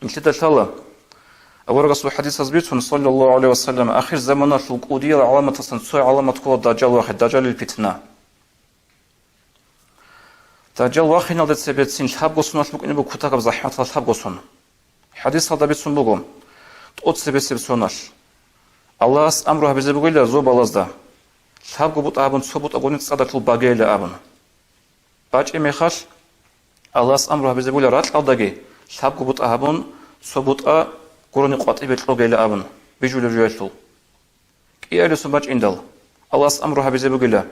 انتدى ثلا أورغس الحديث أزبيتون صلى الله عليه وسلم آخر زمانات القودية علامة سنسوي علامة قوة دجال واحد دجال الفتنة دجال واحد نالد سبيتسين الحب قصنا لبك إنه بكتاق بزحمة الحب قصنا حديث هذا بيتسون بقوم تقود سبيتسوناش الله أمره بزبقيل زوب الله الحب قبط أبن صبط أقول نتصادت الباقيل أبن باج إميخاش الله أمره بزبقيل رات الأضاقي الحب قبط أبن صبط قرني قطعي بيتلوغيل أبن بيجول الرجال كي أهل سماج إندل الله أمره بزبقيل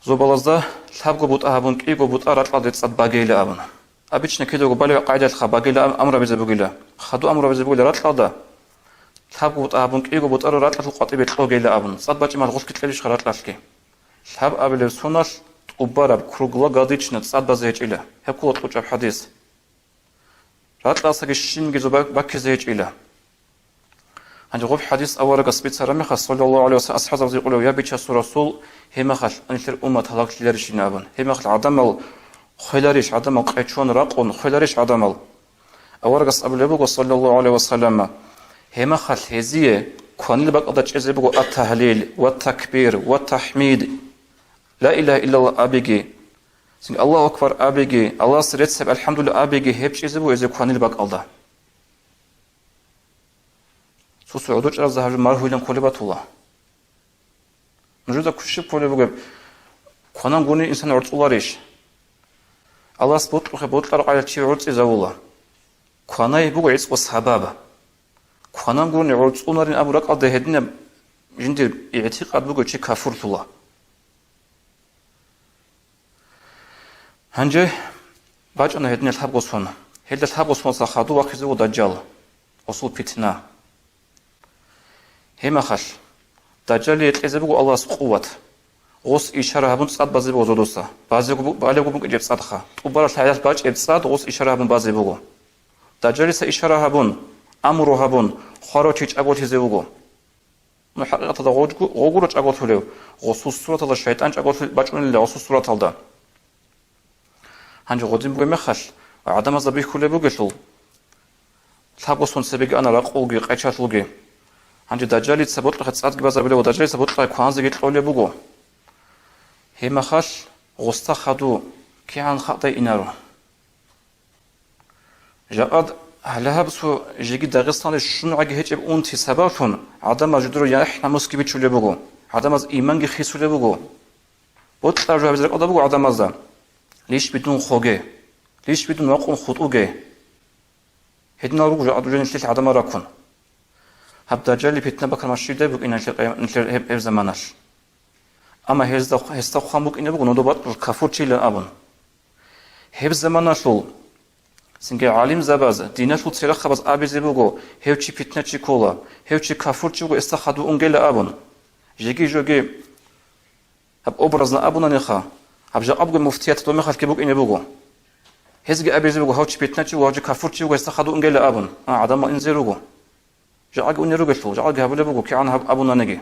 زوب الله الحب قبط أبن كي قبط أرات الأضاقي تصاد باقيل أبن أبيتشنا كده قبالي قاعدة الخباقيل أمره بزبقيل خدو أمره بزبقيل رات الأضاقي الحب قبط أبن كي قبط أرات القطعي بيتلوغيل أبن تصاد باجي مال غلق كتليش خرات لاشكي الحب أبل سوناش وبارب كروغلا قاديتشنا تصاد بازيج إله هبكو تقوش حديث رات لاسك الشين جزو باك زيج إله عند غوف حديث أورق أسبيت سرمخ صلى الله عليه وسلم أصحاب رضي الله يا بيتش رسول هم خل أن يثير أمة هلاك ليرش نابن هم خل عدم خلاريش عدم قيتشون راقون خلاريش عدم أورق أبو لبوق صلى الله عليه وسلم هم خل هزية كون لبق أضج إزبوق التهليل والتكبير والتحميد لا إله إلا الله أبيجي الله أكبر أبيجي الله سرت سب الحمد لله أبيجي هبش إزبوق إزبوق كون لبق الله سوسو عدوش أرزها مرهولن كلبات الله نجدا كشيب كلبوق كونان قوني إنسان عرضولاريش الله سبوت بوتلار على شيء عرض إزاولا كوناي بوق عيس وصحابة كونان قوني عرضولارين أبو رق أده هدنا جندير اعتقاد بوق شيء كافر الله هنجي باج أنا هدنا الحب قصونا هيدا الحب قصونا صخادو وخزو دجال أصول فتنة هما خش دجال يتلزبوق الله سقوات غوس إشارة هبون تصاد بازي بوغ زودوسا بازي بوغ إجاب صادخا وبارا الحياة باج إتصاد غوس إشارة هبون بازي بوغ دجال سا إشارة هبون أمرو هبون خارو تيج أقوت هزيوغو محققة دا غوغورو أقوت هلو غوصو سورة الله الشيطان أقوت باجون اللي غوصو سورة الله هنجي غودين بوغ مخش عدم زبيح كله بوغشل تابوسون سبيق أنا راقوغي قيشاتلوغي هنجي دجالي تسبوت لخد صاد بازا بلو دجالي تسبوت لخد كوانزي جيتلولي بوغو هما خاش غستا خدو كيان خاطي إنارو جاءد هلها بسو جيجي داغستان شنو عاقي هيجب أونتي سباتون عدم جدرو يا إحنا مسكي بيتشولي بوغو عدم از إيمانجي خيسولي بوغو بوت ترجو بزرق أدا بوغو عدم ازا ليش بدون خوغي ليش بدون واقون خطوغي هدنا بوغو جاءد جاني تلت عدم راكون هب دجالي بيتنا بكر ماشي ده بوغ إنا نتلر هب زماناش أما هستا خاموك إنه بقول ندوبات كافور تيل أبون هب زماننا شول سنجي عالم زباز دينا شول تيرا خبز أبي زبوغو هب تي فتنة تي كولا هب تي كافور تي بوغو استخدو أنجيل أبون جيجي جوجي هب أبرزنا أبونا نخا هب جا أبوغو مفتيات تومي خالك بوغ إنه بوغو هزجي أبي زبوغو هب تي فتنة تي بوغو كافور تي بوغو استخدو أنجيل أبون عدم إنزيروغو جا أجي أنيروغو شول جا أجي هبولي بوغو كي عن هب أبونا نجي